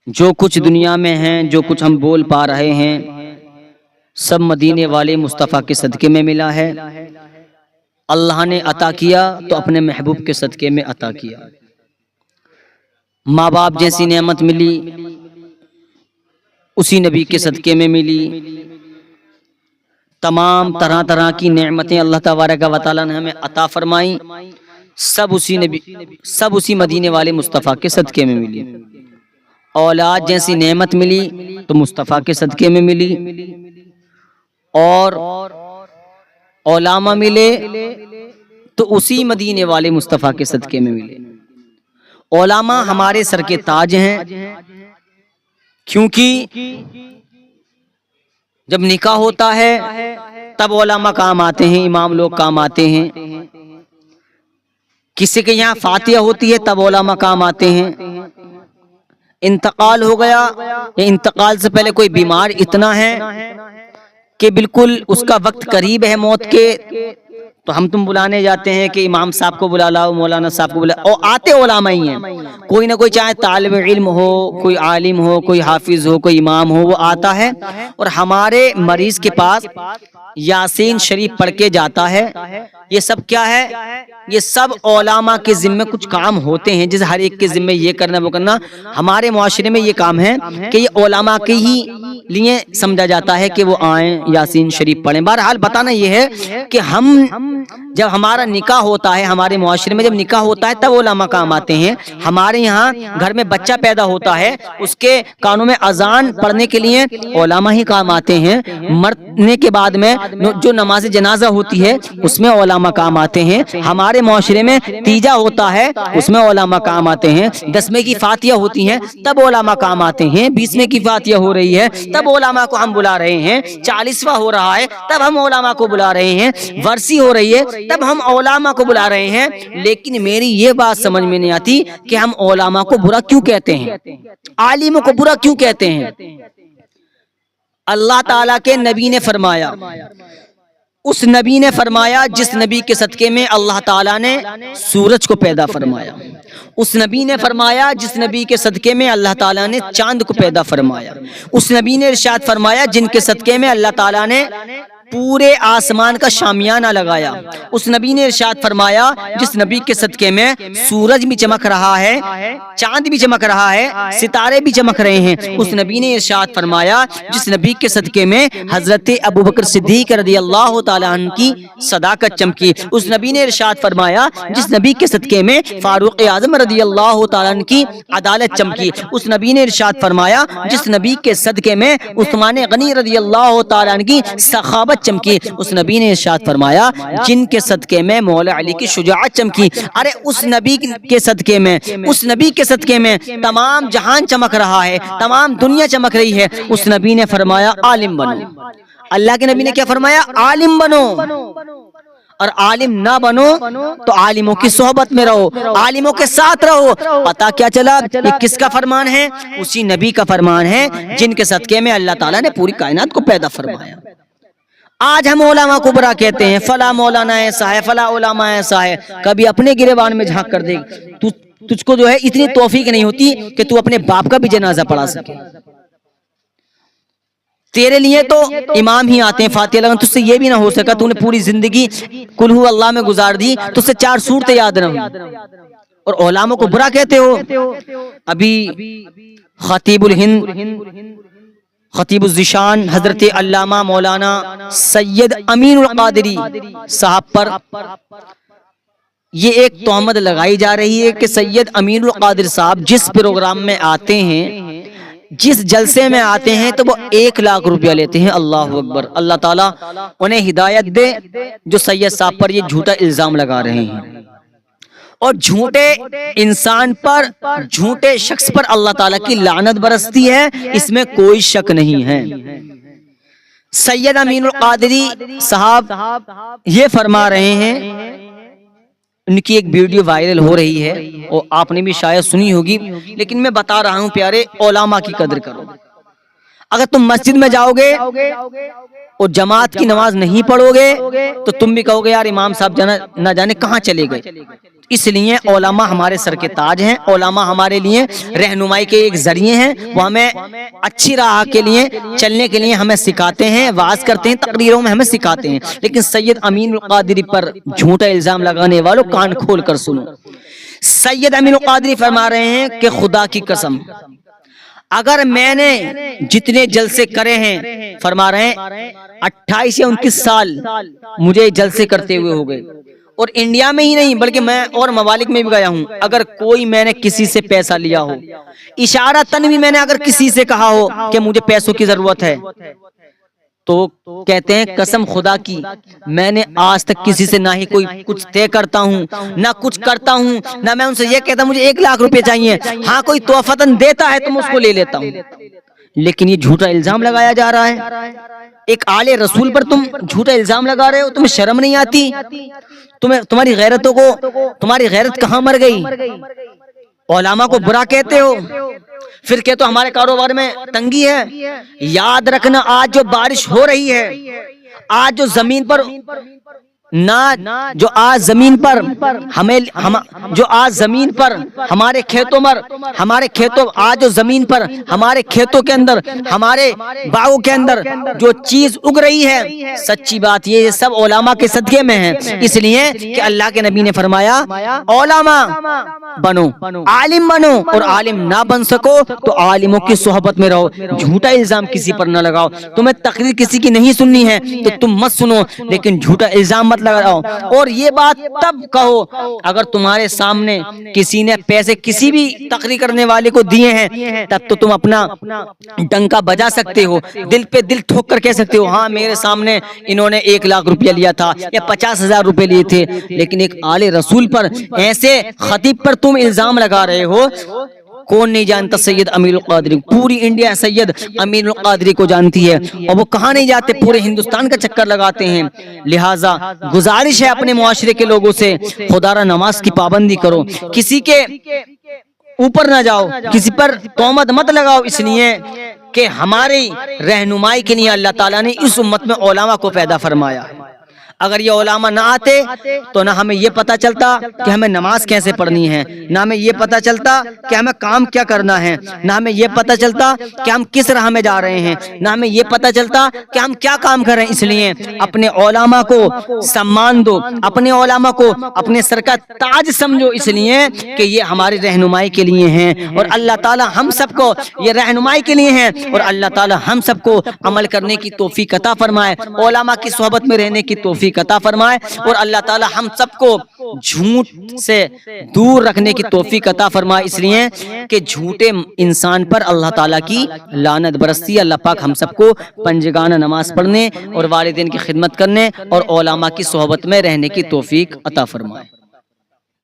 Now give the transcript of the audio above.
جو کچھ دنیا میں ہیں، جو کچھ ہم بول پا رہے ہیں، سب مدینے والے مصطفیٰ کے صدقے میں ملا ہے۔ اللہ نے عطا کیا تو اپنے محبوب کے صدقے میں عطا کیا۔ ماں باپ جیسی نعمت ملی اسی نبی کے صدقے میں ملی۔ تمام طرح طرح کی نعمتیں اللہ تبارک و تعالیٰ نے ہمیں عطا فرمائیں، سب اسی مدینے والے مصطفیٰ کے صدقے میں ملی۔ اولاد جیسی نعمت ملی تو مصطفیٰ کے صدقے میں ملی، اور علماء ملے تو اسی مدینے والے مصطفیٰ کے صدقے میں ملے۔ علماء ہمارے سر کے تاج ہیں، کیونکہ جب نکاح ہوتا ہے تب علماء کام آتے ہیں، امام لوگ کام آتے ہیں۔ کسی کے یہاں فاتحہ ہوتی ہے تب علماء کام آتے ہیں۔ انتقال ہو گیا یا انتقال سے پہلے کوئی بیمار اتنا ہے کہ بالکل اس کا وقت قریب ہے موت کے، تو ہم تم بلانے جاتے ہیں کہ امام صاحب کو بلا لاؤ، مولانا صاحب کو بلا، اور آتے علماء ہی ہیں۔ کوئی نہ کوئی چاہے طالب علم ہو، کوئی عالم ہو، کوئی حافظ ہو، کوئی امام ہو، وہ آتا ہے اور ہمارے مریض کے پاس یاسین شریف پڑھ کے جاتا ہے۔ یہ سب کیا ہے؟ یہ سب علماء کے ذمہ کچھ کام ہوتے ہیں، جیسے ہر ایک کے ذمہ یہ کرنا وہ کرنا۔ ہمارے معاشرے میں یہ کام ہے کہ یہ علماء کے ہی لیے سمجھا جاتا ہے کہ وہ آئیں یاسین شریف پڑھیں۔ بہرحال بتانا یہ ہے کہ ہم جب ہمارا نکاح ہوتا ہے، ہمارے معاشرے میں جب نکاح ہوتا ہے تب علماء کام آتے ہیں۔ ہمارے یہاں گھر میں بچہ پیدا ہوتا ہے، اس کے کانوں میں اذان پڑھنے کے لیے علماء ہی کام آتے ہیں۔ مرنے کے بعد میں جو نماز جنازہ ہوتی ہے اس میں علماء کام آتے ہیں۔ ہمارے معاشرے میں تیجا ہوتا ہے، اس میں علماء کام آتے ہیں۔ 10ویں کی فاتحہ ہوتی ہیں تب علماء کام آتے ہیں۔ 20ویں کی فاتحہ ہو رہی ہے تب علماء کو ہم بلا رہے ہیں۔ 40واں ہو رہا ہے تب ہم علماء کو بلا رہے ہیں۔ ورثی ہو رہی ہے تب ہم علماء کو بلا رہے ہیں۔ لیکن میری یہ بات سمجھ میں نہیں آتی کہ ہم علماء کو برا کیوں کہتے ہیں، عالموں کو برا کیوں کہتے ہیں۔ اللہ تعالیٰ کے نبی نے فرمایا، اس نبی نے فرمایا جس نبی کے صدقے میں اللہ تعالیٰ نے سورج کو پیدا فرمایا، اس نبی نے فرمایا جس نبی کے صدقے میں اللہ تعالیٰ نے چاند کو پیدا فرمایا، اس نبی نے ارشاد فرمایا جن کے صدقے میں اللہ تعالیٰ نے پورے آسمان کا شامیانہ لگایا، اس نبی نے ارشاد فرمایا جس نبی کے صدقے میں سورج بھی چمک رہا ہے، چاند بھی چمک رہا ہے، ستارے بھی چمک رہے ہیں، اس نبی نے ارشاد فرمایا جس نبی کے صدقے میں حضرت ابوبکر صدیق رضی اللہ تعالیٰ عنہ کی صداقت چمکی، اس نبی نے ارشاد فرمایا جس نبی کے صدقے میں فاروق اعظم رضی اللہ تعالیٰ عنہ کی عدالت چمکی، اس نبی نے ارشاد فرمایا جس نبی کے صدقے میں عثمان غنی رضی اللہ تعالیٰ عنہ کی سخاوت چمکی، اس نبی نے ارشاد فرمایا جن کے صدقے میں مولا علی کی شجاعت چمکی۔ ارے اس نبی کے صدقے میں، اس نبی کے صدقے میں تمام جہان چمک رہا ہے، تمام دنیا چمک رہی ہے، اس نبی نے فرمایا عالم بنو۔ اللہ کے نبی نے کیا فرمایا؟ عالم بنو، اور عالم نہ بنو تو عالموں کی صحبت میں رہو، عالموں کے ساتھ رہو۔ پتہ کیا چلا یہ کس کا فرمان ہے؟ اسی نبی کا فرمان ہے جن کے صدقے میں اللہ تعالیٰ نے پوری کائنات کو پیدا فرمایا۔ آج ہم علماء کو برا کہتے ہیں، فلاں مولانا ایسا ہے، فلاں علماء ایسا ہے۔ کبھی اپنے گریبان میں جھانک کر دیکھ، تجھ کو جو ہے اتنی توفیق نہیں ہوتی کہ تو اپنے باپ کا بھی جنازہ پڑھا سکے۔ تیرے لیے تو امام ہی آتے ہیں فاتحہ لگانے، تجھ سے یہ بھی نہ ہو سکا، تو نے پوری زندگی قل ہو اللہ میں گزار دی، تجھ سے 4 سورتیں یاد نہ ہوئی، اور علماء کو برا کہتے ہو۔ ابھی خطیب الہند، خطیب الذیشان حضرت علامہ مولانا سید امین القادری صاحب پر یہ ایک تہمت لگائی جا رہی ہے کہ سید امین القادر صاحب جس پروگرام میں آتے ہیں، جس جلسے میں آتے ہیں تو وہ 1 لاکھ روپیہ لیتے ہیں۔ اللہ اکبر، اللہ تعالیٰ انہیں ہدایت دے جو سید صاحب پر یہ جھوٹا الزام لگا رہے ہیں، اور جھوٹے انسان پر، جھوٹے شخص پر اللہ تعالیٰ کی لعنت برستی ہے، اس میں کوئی شک نہیں ہے۔ سید امین القادری صاحب یہ فرما رہے ہیں، ان کی ایک ویڈیو وائرل ہو رہی ہے اور آپ نے بھی شاید سنی ہوگی، لیکن میں بتا رہا ہوں پیارے علماء کی قدر کرو۔ اگر تم مسجد میں جاؤ گے اور جماعت کی نماز نہیں پڑھو گے تو تم بھی کہو گے یار امام صاحب نہ جانے کہاں چلے گئے۔ اس لیے علماء ہمارے سر کے تاج ہیں، علماء ہمارے لیے رہنمائی کے ایک ذریعے ہیں، وہ ہمیں اچھی راہ کے لیے چلنے کے لیے ہمیں سکھاتے ہیں، واعظ کرتے ہیں، تقریروں میں ہمیں سکھاتے ہیں۔ لیکن سید امین القادری پر جھوٹا الزام لگانے والوں کان کھول کر سنو، سید امین القادری فرما رہے ہیں کہ خدا کی قسم اگر میں نے جتنے جلسے کرے ہیں، فرما رہے ہیں 28 یا 29 سال مجھے جلسے کرتے ہوئے ہو گئے، اور انڈیا میں ہی نہیں بلکہ میں اور ممالک میں بھی گیا ہوں، اگر کوئی میں نے کسی سے پیسہ لیا ہو، اشارہ تن بھی میں نے اگر کسی سے کہا ہو کہ مجھے پیسوں کی ضرورت ہے، تو کہتے ہیں قسم خدا کی میں نے آج تک کسی سے نہ ہی کوئی کچھ طے کرتا ہوں نہ کچھ کرتا ہوں، نہ میں ان سے یہ کہتا ہوں مجھے 1 لاکھ روپے چاہیے، ہاں کوئی تحفتاً دیتا ہے تو میں اس کو لے لیتا ہوں۔ لیکن یہ جھوٹا الزام لگایا جا رہا ہے، ایک آل رسول پر تم جھوٹا الزام لگا رہے ہو، تمہیں شرم نہیں آتی؟ تمہاری غیرتوں کو، تمہاری غیرت کہاں مر گئی؟ علماء کو برا کہتے ہو، پھر کہ تو ہمارے کاروبار میں تنگی ہے۔ یاد رکھنا آج جو بارش ہو رہی ہے، آج جو زمین پر جو آج زمین پر ہمارے کھیتوں آج جو زمین پر ہمارے کھیتوں کے اندر، ہمارے باغوں کے اندر جو چیز اگ رہی ہے، سچی بات یہ سب علماء کے صدقے میں ہے۔ اس لیے کہ اللہ کے نبی نے فرمایا علماء بنو، عالم بنو، اور عالم نہ بن سکو تو عالموں کی صحبت میں رہو، جھوٹا الزام کسی پر نہ لگاؤ۔ تمہیں تقریر کسی کی نہیں سننی ہے تو تم مت سنو، لیکن جھوٹا الزام مت لگاؤ۔ اور یہ بات تب کہو اگر تمہارے سامنے کسی نے پیسے کسی بھی تقریر کرنے والے کو دیے ہیں، تب تو تم اپنا ڈنکا بجا سکتے ہو، دل پہ دل ٹھوک کر کہہ سکتے ہو ہاں میرے سامنے انہوں نے 1 لاکھ روپیہ لیا تھا یا 50,000 روپے لیے تھے۔ لیکن ایک آل رسول پر، ایسے خطیب پر تم الزام لگا رہے ہو۔ کون نہیں جانتا سید امین القادری؟ پوری انڈیا سید امین القادری کو جانتی ہے، اور وہ کہاں نہیں جاتے، پورے ہندوستان کا چکر لگاتے ہیں۔ لہٰذا گزارش ہے اپنے معاشرے کے لوگوں سے، خدا را نماز کی پابندی کرو، کسی کے اوپر نہ جاؤ، کسی پر تہمت مت لگاؤ، اس لیے کہ ہماری رہنمائی کے لیے اللہ تعالیٰ نے اس امت میں علماء کو پیدا فرمایا۔ اگر یہ علماء نہ آتے تو نہ ہمیں یہ پتا چلتا کہ ہمیں نماز کیسے پڑھنی ہے، نہ ہمیں یہ پتا چلتا کہ ہمیں کام کیا کرنا ہے، نہ ہمیں یہ پتا چلتا کہ ہم کس راہ میں جا رہے ہیں، نہ ہمیں یہ پتا چلتا کہ ہم کیا کام کر رہے ہیں۔ اس لیے اپنے علماء کو سمان دو، اپنے علماء کو اپنے سر کا تاج سمجھو، اس لیے کہ یہ ہماری رہنمائی کے لیے ہیں، اور اللہ تعالی ہم سب کو یہ رہنمائی کے لیے ہیں، اور اللہ تعالی ہم سب کو عمل کرنے کی توفیق عطا فرمائے، علماء کی صحبت میں رہنے کی توفیق عطا فرمائے، اور اللہ تعالی ہم سب کو جھوٹ سے دور رکھنے کی توفیق عطا فرمائے، اس لیے کہ جھوٹے انسان پر اللہ تعالیٰ کی لعنت برستی ہے۔ اللہ پاک ہم سب کو پنجگانہ نماز پڑھنے اور والدین کی خدمت کرنے اور علماء کی صحبت میں رہنے کی توفیق عطا فرمائے۔